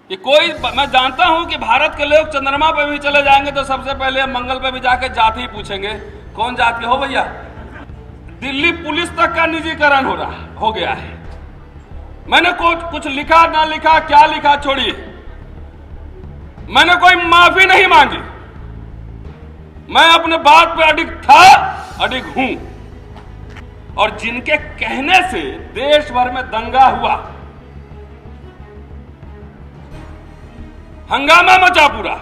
कि कोई, मैं जानता हूं कि भारत के लोग चंद्रमा पे भी चले जाएंगे तो सबसे पहले मंगल पे भी जाके जाति ही पूछेंगे, कौन जात के हो भैया। दिल्ली पुलिस तक का निजीकरण हो गया है। मैंने कुछ लिखा ना लिखा, क्या लिखा छोड़िए, मैंने कोई माफी नहीं मांगी। मैं अपने बात पे अडिग था, अडिग हूं। और जिनके कहने से देश भर में दंगा हुआ, हंगामा मचा पूरा,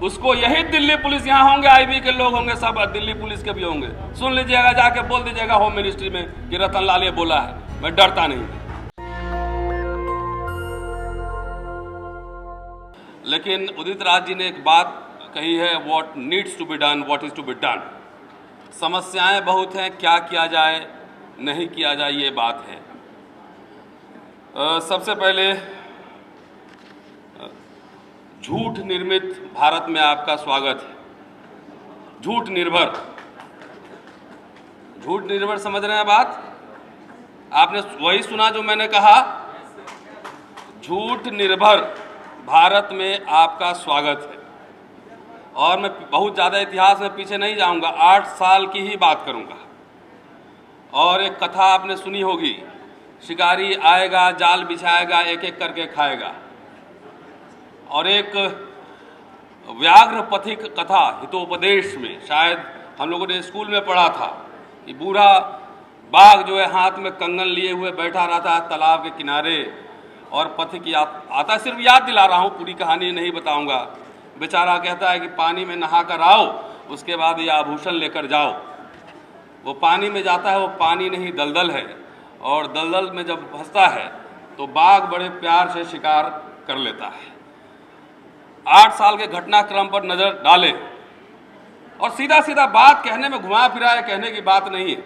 उसको यही दिल्ली पुलिस, यहां होंगे आईबी के लोग होंगे, सब दिल्ली पुलिस के भी होंगे, सुन लीजिएगा, जाके बोल दीजिएगा होम मिनिस्ट्री में कि रतन लाल ये बोला है। मैं डरता नहीं। लेकिन उदित राज जी ने एक बात कही है, what needs to be done, what is to be done. समस्याएं बहुत हैं, क्या किया जाए नहीं किया जाए ये बात है। सबसे पहले झूठ निर्मित भारत में आपका स्वागत है। झूठ निर्भर, झूठ निर्भर समझ रहे हैं बात? आपने वही सुना जो मैंने कहा, झूठ निर्भर भारत में आपका स्वागत है। और मैं बहुत ज़्यादा इतिहास में पीछे नहीं जाऊंगा, 8 साल की ही बात करूंगा। और एक कथा आपने सुनी होगी, शिकारी आएगा, जाल बिछाएगा, एक एक करके खाएगा। और एक व्याघ्र पथिक कथा हितोपदेश में, शायद हम लोगों ने स्कूल में पढ़ा था, कि बूढ़ा बाघ जो है हाथ में कंगन लिए हुए बैठा रहता है तालाब के किनारे, और पथिक आता, सिर्फ याद दिला रहा हूँ, पूरी कहानी नहीं बताऊंगा। बेचारा कहता है कि पानी में नहा कर आओ, उसके बाद ये आभूषण लेकर जाओ। वो पानी में जाता है, वो पानी नहीं दलदल है, और दलदल में जब फंसता है तो बाघ बड़े प्यार से शिकार कर लेता है। 8 साल के घटनाक्रम पर नजर डालें, और सीधा सीधा बात कहने में घुमा फिरा है, कहने की बात नहीं है।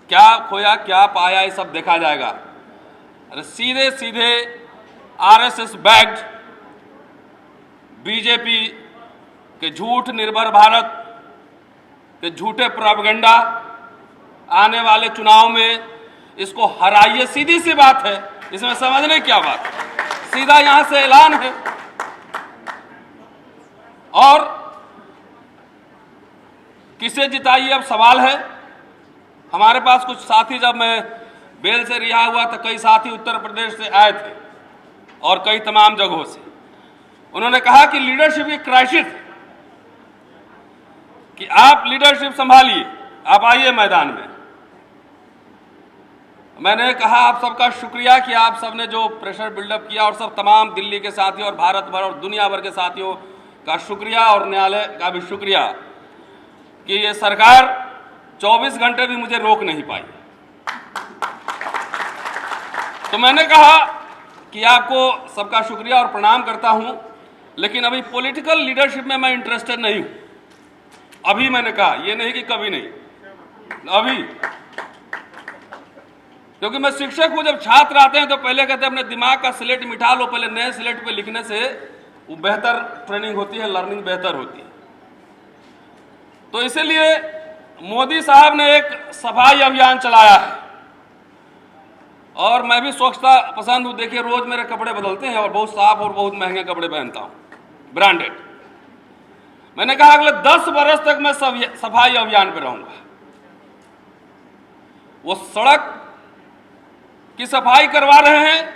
क्या खोया क्या पाया ये सब देखा जाएगा। अरे सीधे सीधे आरएसएस बैक्ड बीजेपी के झूठ निर्भर भारत के झूठे प्रोपेगेंडा, आने वाले चुनाव में इसको हराइए, सीधी सी बात है, इसमें समझने क्या बात, सीधा यहां से ऐलान है। और किसे जिताइए अब सवाल है। हमारे पास कुछ साथी, जब मैं बेल से रिहा हुआ तो कई साथी उत्तर प्रदेश से आए थे और कई तमाम जगहों से। उन्होंने कहा कि लीडरशिप की क्राइसिस, कि आप लीडरशिप संभालिए, आप आइए मैदान में। मैंने कहा आप सबका शुक्रिया कि आप सबने जो प्रेशर बिल्डअप किया, और सब तमाम दिल्ली के साथियों और भारत भर और दुनिया भर के साथियों का शुक्रिया, और न्यायालय का भी शुक्रिया कि ये सरकार 24 घंटे भी मुझे रोक नहीं पाई। तो मैंने कहा कि आपको सबका शुक्रिया और प्रणाम करता हूं, लेकिन अभी पॉलिटिकल लीडरशिप में मैं इंटरेस्टेड नहीं हूं। अभी मैंने कहा, ये नहीं कि कभी नहीं, अभी। क्योंकि मैं शिक्षक हूं, जब छात्र आते हैं तो पहले कहते हैं अपने दिमाग का स्लेट मिटा लो, पहले नए स्लेट पे लिखने से वो बेहतर ट्रेनिंग होती है, लर्निंग बेहतर होती है। तो इसीलिए मोदी साहब ने एक सफाई अभियान चलाया है, और मैं भी स्वच्छता पसंद हूं। देखिए रोज मेरे कपड़े बदलते हैं और बहुत साफ और बहुत महंगे कपड़े पहनता हूं, ब्रांडेड। मैंने कहा अगले 10 बरस तक मैं सफाई अभियान पे रहूंगा। वो सड़क की सफाई करवा रहे हैं,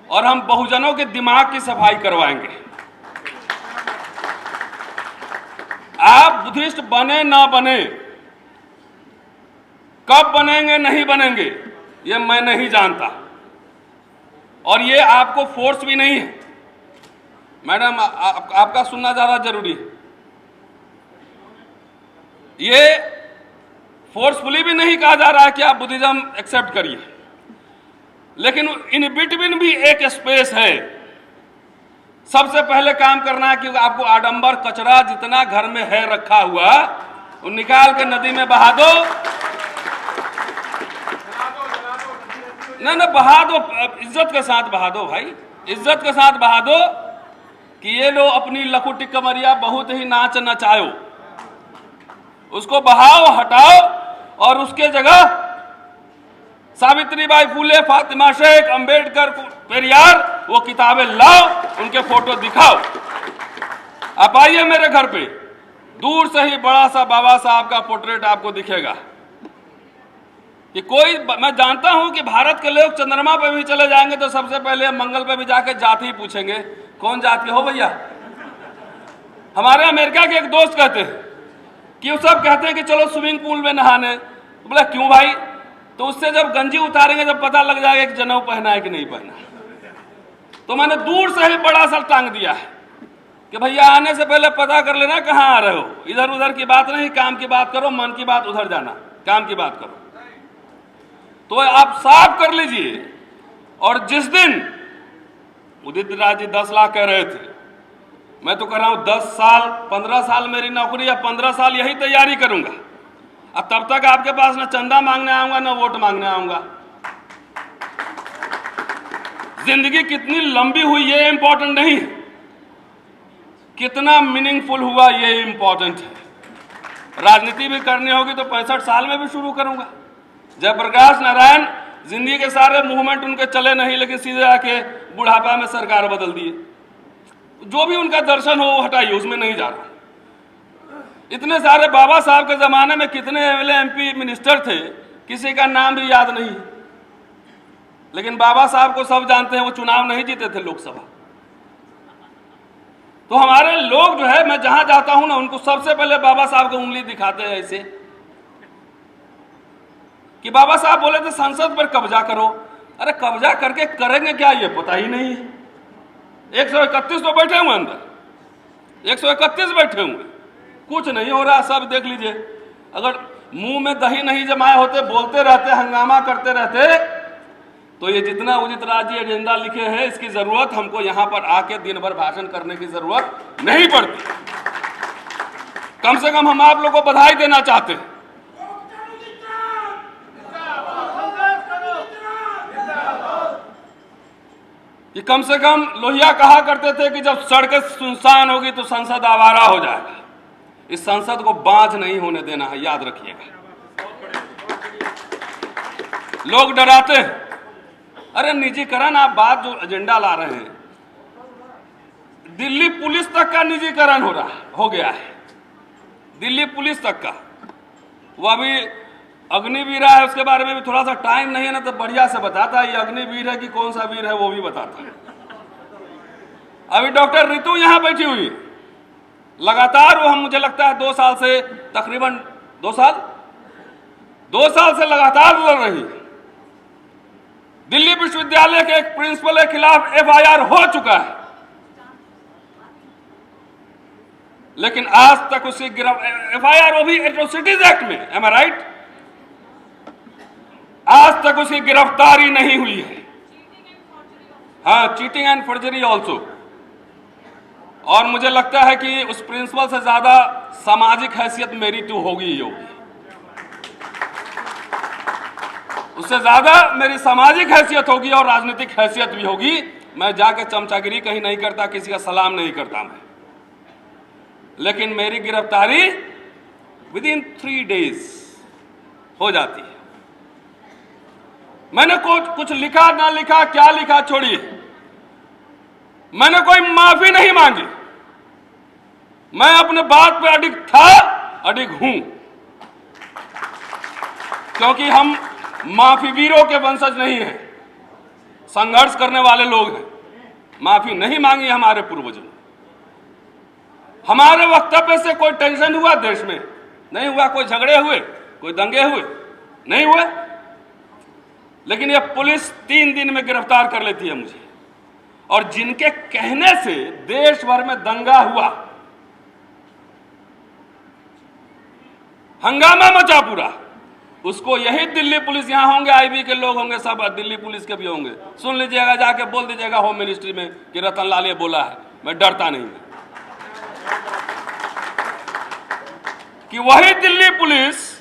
और हम बहुजनों के दिमाग की सफाई करवाएंगे। आप बुद्धिस्ट बने ना बने, कब बनेंगे नहीं बनेंगे ये मैं नहीं जानता, और ये आपको फोर्स भी नहीं है। मैडम आपका सुनना ज्यादा जरूरी है। ये फोर्सफुली भी नहीं कहा जा रहा है कि आप बुद्धिज्म एक्सेप्ट करिए, लेकिन इन बिटवीन भी एक स्पेस है। सबसे पहले काम करना है कि आपको आडंबर कचरा जितना घर में है रखा हुआ, वो निकाल के नदी में बहा दो। ना बहा दो, इज्जत के साथ बहा दो भाई, इज्जत के साथ बहा दो, कि ये लो अपनी लकुटी कमरिया बहुत ही नाच नचायो, उसको बहाओ, हटाओ, और उसके जगह सावित्रीबाई फूले, फातिमा शेख, अंबेडकर, पेरियार वो किताबें लाओ, उनके फोटो दिखाओ। आप आइए मेरे घर पे, दूर से ही बड़ा सा बाबा साहब का पोर्ट्रेट आपको दिखेगा। कि कोई, मैं जानता हूं कि भारत के लोग चंद्रमा पे भी चले जाएंगे तो सबसे पहले मंगल पे भी जाके जाति ही पूछेंगे, कौन जाति हो भैया। हमारे अमेरिका के एक दोस्त कहते हैं कि वो सब कहते हैं कि चलो स्विमिंग पूल में नहाने, तो बोला क्यों भाई, तो उससे जब गंजी उतारेंगे जब पता लग जाएगा कि जनेऊ पहना है कि नहीं पहना। तो मैंने दूर से ही बड़ा सा टांग दिया है कि भैया आने से पहले पता कर लेना कहाँ आ रहे हो, इधर उधर की बात नहीं, काम की बात करो, मन की बात उधर जाना, काम की बात करो। तो आप साफ कर लीजिए। और जिस दिन उदित राज जी 10 लाख कह रहे थे, मैं तो कह रहा हूं 10 साल 15 साल मेरी नौकरी या 15 साल यही तैयारी करूंगा, अब तब तक आपके पास ना चंदा मांगने आऊंगा ना वोट मांगने आऊंगा। जिंदगी कितनी लंबी हुई ये इंपॉर्टेंट नहीं, कितना मीनिंगफुल हुआ ये इंपॉर्टेंट है। राजनीति भी करनी होगी तो 65 साल में भी शुरू करूंगा। जयप्रकाश नारायण जिंदगी के सारे मूवमेंट उनके चले नहीं, लेकिन सीधे आके बुढ़ापा में सरकार बदल दिए। जो भी उनका दर्शन हो वो हटाइए, उसमें नहीं जा रहा। इतने सारे बाबा साहब के जमाने में कितने एमएलए एमपी मिनिस्टर थे, किसी का नाम भी याद नहीं, लेकिन बाबा साहब को सब जानते हैं, वो चुनाव नहीं जीते थे लोकसभा। तो हमारे लोग जो है, मैं जहां जाता हूं ना, उनको सबसे पहले बाबा साहब को उंगली दिखाते हैं ऐसे कि बाबा साहब बोले थे संसद पर कब्जा करो। अरे कब्जा करके करेंगे क्या ये पता ही नहीं है। 131 तो बैठे हुए अंदर, 131 बैठे हुए, कुछ नहीं हो रहा। सब देख लीजिए, अगर मुंह में दही नहीं जमाए होते, बोलते रहते, हंगामा करते रहते, तो ये जितना उदित राज जी एजेंडा लिखे हैं, इसकी जरूरत हमको यहां पर आके दिन भर भाषण करने की जरूरत नहीं पड़ती। कम से कम हम आप लोगों को बधाई देना चाहते हैं कि कम से कम लोहिया कहा करते थे कि जब सड़कें सुनसान होगी तो संसद आवारा हो जाएगा। इस संसद को बांझ नहीं होने देना है, याद रखिएगा। लोग डराते हैं, अरे निजीकरण, आप बात जो एजेंडा ला रहे हैं, दिल्ली पुलिस तक का निजीकरण हो गया है, दिल्ली पुलिस तक का। वो अभी अग्निवीर है, उसके बारे में भी थोड़ा सा टाइम नहीं है ना, तो बढ़िया से बताता है ये अग्निवीर है कि कौन सा वीर है, वो भी बताता है। अभी डॉक्टर रितु यहां बैठी हुई, लगातार वो, हम मुझे लगता है 2 साल से, तकरीबन 2 साल से लगातार लड़ रही है। दिल्ली विश्वविद्यालय के एक प्रिंसिपल के खिलाफ एफआईआर हो चुका है, लेकिन आज तक उसकी एफआईआर, वो भी एट्रोसिटीज एक्ट में, एम आई राइट, आज तक उसकी गिरफ्तारी नहीं हुई है। हाँ, चीटिंग एंड फर्जरी ऑल्सो। और मुझे लगता है कि उस प्रिंसिपल से ज्यादा सामाजिक हैसियत मेरी तो होगी ही होगी, उससे ज्यादा मेरी सामाजिक हैसियत होगी और राजनीतिक हैसियत भी होगी। मैं जाके चमचागिरी कहीं नहीं करता, किसी का सलाम नहीं करता मैं, लेकिन मेरी गिरफ्तारी विदिन 3 डेज हो जाती है। मैंने कुछ लिखा ना लिखा, क्या लिखा छोड़िए, मैंने कोई माफी नहीं मांगी। मैं अपने बात पे अडिग था, अडिग हूं, क्योंकि हम माफी वीरों के वंशज नहीं हैं, संघर्ष करने वाले लोग हैं। माफी नहीं मांगी हमारे पूर्वजों ने। हमारे वक्तव्य से कोई टेंशन हुआ देश में? नहीं हुआ। कोई झगड़े हुए, कोई दंगे हुए? नहीं हुए। लेकिन यह पुलिस 3 दिन में गिरफ्तार कर लेती है मुझे, और जिनके कहने से देश भर में दंगा हुआ, हंगामा मचा पूरा, उसको यही दिल्ली पुलिस, यहां होंगे आईबी के लोग होंगे, सब दिल्ली पुलिस के भी होंगे, सुन लीजिएगा, जाके बोल दीजिएगा होम मिनिस्ट्री में कि रतन लाल ये बोला है। मैं डरता नहीं कि वही दिल्ली पुलिस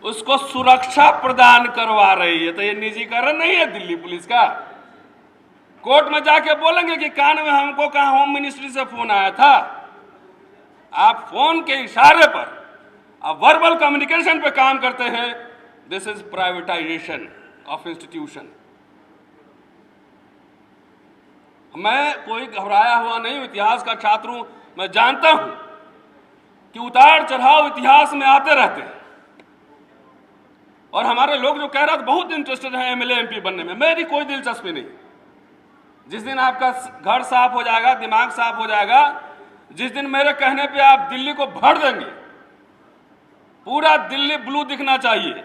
उसको सुरक्षा प्रदान करवा रही है। तो ये निजीकरण नहीं है दिल्ली पुलिस का। कोर्ट में जाके बोलेंगे कि कान में हमको कहा होम मिनिस्ट्री से फोन आया था। आप फोन के इशारे पर, आप वर्बल कम्युनिकेशन पे काम करते हैं। This is privatisation of institution. मैं कोई घबराया हुआ नहीं हूं, इतिहास का छात्र हूं। मैं जानता हूं कि उतार चढ़ाव इतिहास में आते रहते हैं, और हमारे लोग जो कह रहे थे बहुत इंटरेस्टेड हैं एमएलए एमपी बनने में, मेरी कोई दिलचस्पी नहीं। जिस दिन आपका घर साफ हो जाएगा, दिमाग साफ हो जाएगा, जिस दिन मेरे कहने पे आप दिल्ली को भर देंगे, पूरा दिल्ली ब्लू दिखना चाहिए,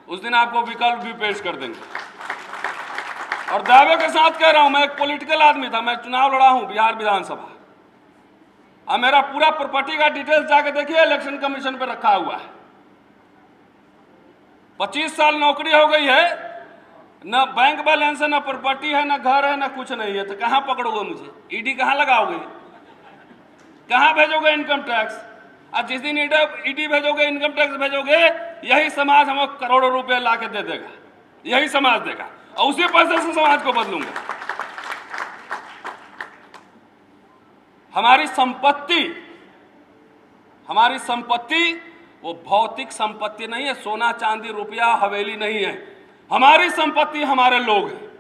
उस दिन आपको विकल्प भी पेश कर देंगे। और दावे के साथ कह रहा हूं, मैं एक पॉलिटिकल आदमी था, मैं चुनाव लड़ा हूं बिहार विधानसभा। अब मेरा पूरा प्रॉपर्टी का डिटेल्स जाके देखिए, इलेक्शन कमीशन पे रखा हुआ है। 25 साल नौकरी हो गई है, न बैंक बैलेंस है, न प्रॉपर्टी है, न घर है, न कुछ नहीं है, तो कहां पकड़ोगे मुझे? ईडी कहां लगाओगे? कहां भेजोगे इनकम टैक्स? और जिस दिन ईडी भेजोगे, इनकम टैक्स भेजोगे, यही समाज हमको करोड़ों रुपए ला के दे देगा, यही समाज देगा, और उसी पैसे से समाज को बदलूंगा। हमारी संपत्ति वो भौतिक संपत्ति नहीं है, सोना चांदी रुपया हवेली नहीं है। हमारी संपत्ति हमारे लोग हैं।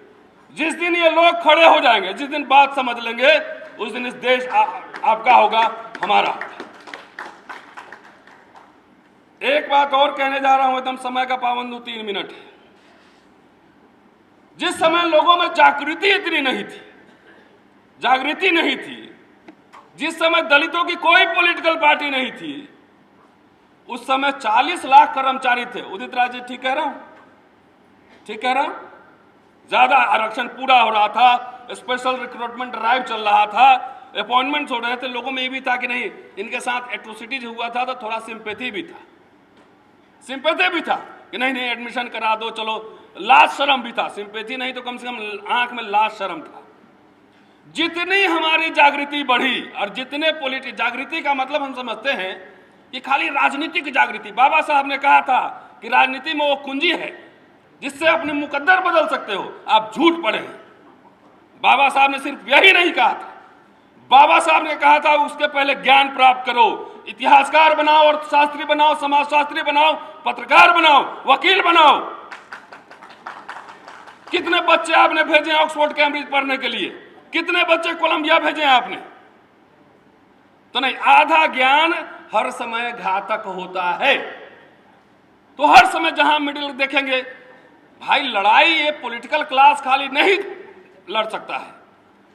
जिस दिन ये लोग खड़े हो जाएंगे, जिस दिन बात समझ लेंगे, उस दिन इस देश आपका होगा, हमारा। एक बात और कहने जा रहा हूं, एकदम समय का पाबंद हूं, 3 मिनट है। जिस समय लोगों में जागृति इतनी नहीं थी, जागृति नहीं थी, जिस समय दलितों की कोई पॉलिटिकल पार्टी नहीं थी, उस समय 40 लाख कर्मचारी थे। उदित राज जी, ठीक कह रहा हूं? ठीक कह रहा हूं? ज्यादा आरक्षण पूरा हो रहा था, स्पेशल रिक्रूटमेंट ड्राइव चल रहा था, अपॉइंटमेंट्स हो रहे थे। लोगों में ये भी था कि नहीं, इनके साथ एट्रोसिटीज हुआ था, तो थोड़ा सिंपैथी भी था, सिंपैथी भी था कि नहीं नहीं एडमिशन करा दो, चलो। लाज शर्म भी था, सिंपैथी नहीं तो कम से कम आंख में लाज शर्म था। जितनी हमारी जागृति बढ़ी, और जितने पॉलिटिक्स, जागृति का मतलब हम समझते हैं कि खाली राजनीतिक जागृति। बाबा साहब ने कहा था कि राजनीति में वो कुंजी है जिससे अपने मुकद्दर बदल सकते हो। आप झूठ पढ़े हैं। बाबा साहब ने सिर्फ यही नहीं कहा था, बाबा साहब ने कहा था उसके पहले ज्ञान प्राप्त करो, इतिहासकार बनाओ, अर्थशास्त्री बनाओ, समाजशास्त्री बनाओ, पत्रकार बनाओ, वकील बनाओ। कितने बच्चे आपने भेजे ऑक्सफोर्ड कैम्ब्रिज पढ़ने के लिए? कितने बच्चे कोलंबिया भेजे आपने? तो नहीं, आधा ज्ञान हर समय घातक होता है। तो हर समय जहां मिडिल देखेंगे, भाई लड़ाई ये पॉलिटिकल क्लास खाली नहीं लड़ सकता है।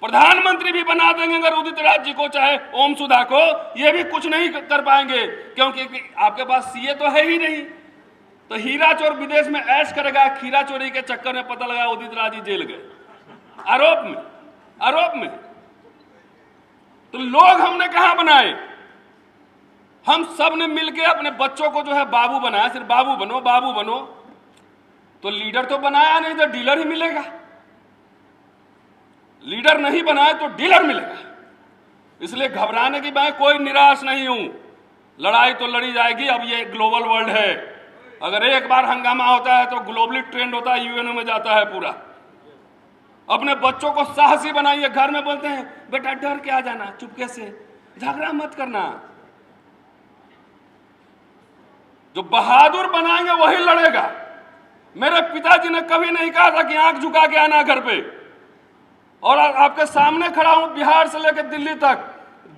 प्रधानमंत्री भी बना देंगे अगर उदित राज जी को, चाहे ओम सुधा को, ये भी कुछ नहीं कर पाएंगे, क्योंकि आपके पास सीए तो है ही नहीं। तो हीरा चोर विदेश में ऐश करेगा, खीरा चोरी के चक्कर में पता लगा उदित राज जी जेल गए, आरोप में। तो लोग हमने कहां बनाए? हम सब ने मिलकर अपने बच्चों को जो है बाबू बनाया, सिर्फ बाबू बनो, बाबू बनो। तो लीडर तो बनाया नहीं, तो डीलर ही मिलेगा। लीडर नहीं बनाए तो डीलर मिलेगा। इसलिए घबराने की मैं कोई निराश नहीं हूं। लड़ाई तो लड़ी जाएगी। अब ये ग्लोबल वर्ल्ड है, अगर एक बार हंगामा होता है तो ग्लोबली ट्रेंड होता है, यूएनओ में जाता है पूरा। अपने बच्चों को साहसी बनाइए। घर में बोलते हैं बेटा डर के आ जाना, चुपके से, झगड़ा मत करना। जो बहादुर बनाएंगे वही लड़ेगा। मेरे पिताजी ने कभी नहीं कहा था कि आंख झुका के आना घर पे। और आपके सामने खड़ा हूं, बिहार से लेकर दिल्ली तक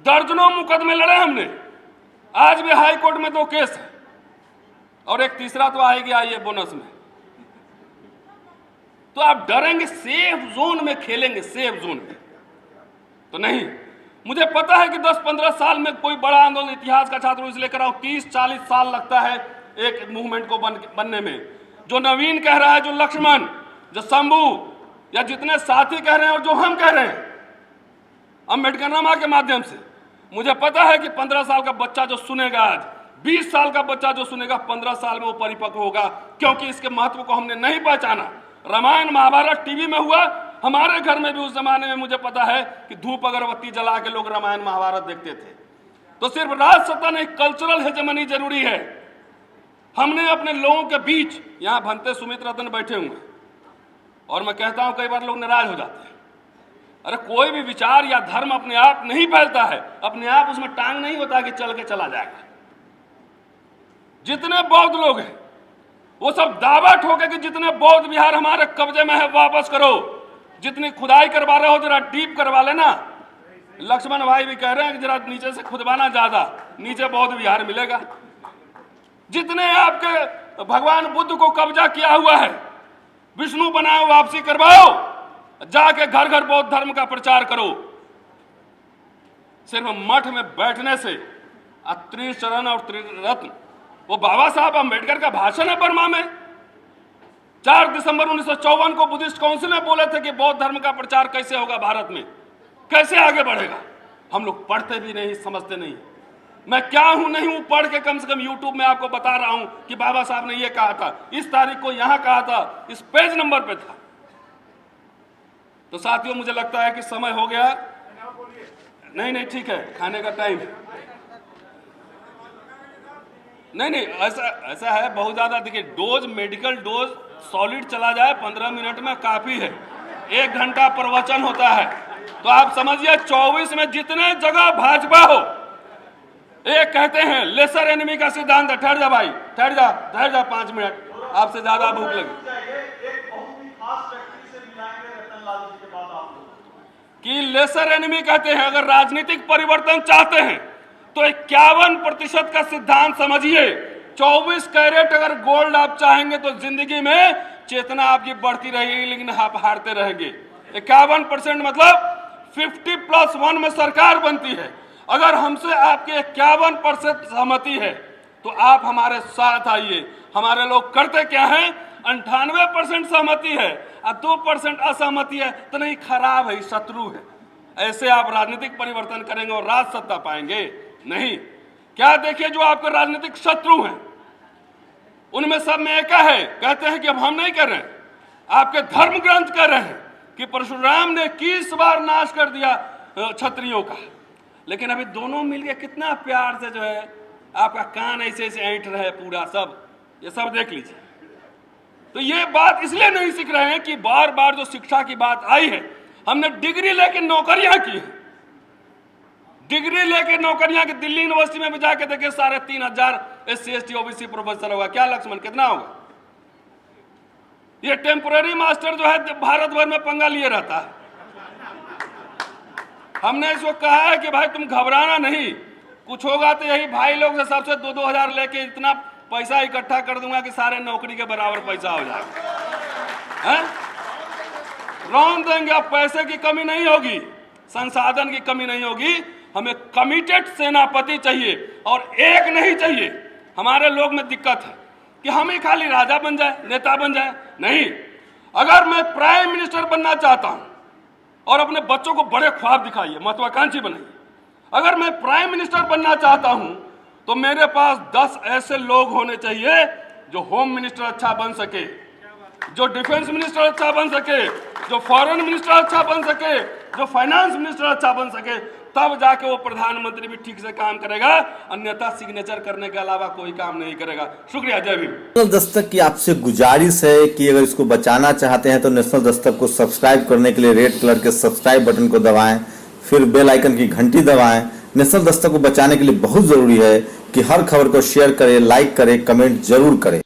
दर्जनों मुकदमे लड़े हमने। आज भी हाई कोर्ट में 2 केस है, और एक तीसरा तो आएगी, आइए बोनस में। तो आप डरेंगे? सेफ जोन में खेलेंगे, सेफ जोन में तो नहीं। मुझे पता है कि 10-15 साल में कोई बड़ा आंदोलन, इतिहास का छात्र इसलिए कर रहा हूं, 30-40 साल लगता है एक मूवमेंट को बनने में। जो नवीन कह रहा है, जो लक्ष्मण, जो शंभू, या जितने साथी कह रहे हैं और जो हम कह रहे हैं अम्बेडकरनामा के माध्यम से, मुझे पता है कि 15 साल का बच्चा जो सुनेगा आज, 20 साल का बच्चा जो सुनेगा, 15 साल में वो परिपक्व होगा, क्योंकि इसके महत्व को हमने नहीं पहचाना। रामायण महाभारत टीवी में हुआ, हमारे घर में भी उस जमाने में मुझे पता है कि धूप अगरबत्ती जला के लोग रामायण महाभारत देखते थे। तो सिर्फ राजसत्ता नहीं, कल्चरल हेजेमनी जरूरी है। हमने अपने लोगों के बीच, यहां भंते सुमित रतन बैठे हुए हैं, और मैं कहता हूं कई बार लोग नाराज हो जाते हैं। अरे कोई भी विचार या धर्म अपने आप नहीं फैलता है, अपने आप उसमें टांग नहीं होता कि चल के चला जाएगा। जितने बौद्ध लोग हैं वो सब दावा ठोके कि जितने बौद्ध विहार हमारे कब्जे में है वापस करो। जितनी खुदाई करवा रहे हो जरा डीप करवा लेना। लक्ष्मण भाई भी कह रहे हैं कि जरा नीचे से खुदवाना ज्यादा, नीचे बौद्ध विहार मिलेगा। जितने आपके भगवान बुद्ध को कब्जा किया हुआ है, विष्णु बनाओ, वापसी करवाओ, जाके घर घर बौद्ध धर्म का प्रचार करो। सिर्फ मठ में बैठने से त्रिचरण और त्रिरत्न, वो बाबा साहब अम्बेडकर का भाषण है बर्मा में। 4 दिसंबर 1954 को बुद्धिस्ट काउंसिल में बोले थे कि बौद्ध धर्म का प्रचार कैसे होगा भारत में, कैसे आगे बढ़ेगा। हम लोग पढ़ते भी नहीं, समझते नहीं। मैं क्या हूं नहीं हूं, पढ़ के कम से कम यूट्यूब में आपको बता रहा हूं कि बाबा साहब ने ये कहा था, इस तारीख को यहां कहा था, इस पेज नंबर पे था। तो साथियों, मुझे लगता है कि समय हो गया। नहीं ठीक है, खाने का टाइम। नहीं ऐसा है, बहुत ज्यादा देखिए, डोज मेडिकल डोज सॉलिड चला जाए 15 मिनट में काफी है। 1 घंटा प्रवचन होता है, तो आप समझिए 24 में जितने जगह भाजपा हो, एक कहते हैं लेसर एनिमी का सिद्धांत है। ठहर जा भाई, ठहर जा 5 मिनट, आपसे ज्यादा भूख लगी। कि लेसर एनिमी कहते हैं अगर राजनीतिक परिवर्तन चाहते हैं तो 51% का सिद्धांत समझिए। 24 कैरेट अगर गोल्ड आप चाहेंगे तो जिंदगी में चेतना आपकी बढ़ती रहेगी, लेकिन आप हारते रहेंगे। 51% मतलब 50+1 में सरकार बनती है। अगर हमसे आपके 51% सहमति है तो आप हमारे साथ आइए। हमारे लोग करते क्या है, 98% सहमति है और 2% असहमति है, तो नहीं, खराब है, शत्रु है। ऐसे आप राजनीतिक परिवर्तन करेंगे और राज सत्ता पाएंगे नहीं। क्या देखिए, जो आपके राजनीतिक शत्रु हैं उनमें सब में एक है, कहते हैं कि अब हम नहीं कर रहे हैं। आपके धर्म ग्रंथ कह रहे हैं कि परशुराम ने 21 बार नाश कर दिया क्षत्रियों का, लेकिन अभी दोनों मिलके कितना प्यार से जो है आपका कान ऐसे ऐंठ रहे पूरा, सब ये सब देख लीजिए। तो ये बात इसलिए नहीं सीख रहे हैं कि बार बार जो शिक्षा की बात आई है, हमने डिग्री लेके नौकरियां की है। डिग्री लेके नौकरियां की, दिल्ली यूनिवर्सिटी में भी जाके देखे 3,500 SC ST OBC प्रोफेसर होगा। क्या लक्ष्मण, कितना होगा? ये टेम्पोररी मास्टर जो है भारत भर में पंगा लिए रहता है। हमने इसको कहा है कि भाई तुम घबराना नहीं, कुछ होगा तो यही भाई लोग से सबसे 2-2 हजार लेके इतना पैसा इकट्ठा कर दूंगा कि सारे नौकरी के बराबर पैसा हो जाएगा। रौन देंगे, अब पैसे की कमी नहीं होगी, संसाधन की कमी नहीं होगी। हमें कमिटेड सेनापति चाहिए और एक नहीं चाहिए। हमारे लोग में दिक्कत है कि हम ही खाली राजा बन जाए, नेता बन जाए, नहीं। अगर मैं प्राइम मिनिस्टर बनना चाहता हूं और अपने बच्चों को बड़े ख्वाब दिखाइए, महत्वाकांक्षी बनाइए। अगर मैं प्राइम मिनिस्टर बनना चाहता हूं तो मेरे पास 10 ऐसे लोग होने चाहिए जो होम मिनिस्टर अच्छा बन सके, जो डिफेंस मिनिस्टर अच्छा बन सके, जो फॉरेन मिनिस्टर अच्छा बन सके, जो फाइनेंस मिनिस्टर अच्छा बन सके, तब जाके वो प्रधानमंत्री भी ठीक से काम करेगा। अन्यथा सिग्नेचर करने के अलावा कोई काम नहीं करेगा। शुक्रिया, जय भीम। नेशनल दस्तक की आपसे गुजारिश है कि अगर इसको बचाना चाहते हैं तो नेशनल दस्तक को सब्सक्राइब करने के लिए रेड कलर के सब्सक्राइब बटन को दबाएं, फिर बेल आइकन की घंटी दबाएं। नेशनल दस्तक को बचाने के लिए बहुत जरूरी है कि हर खबर को शेयर करें, लाइक करें, कमेंट जरूर करें।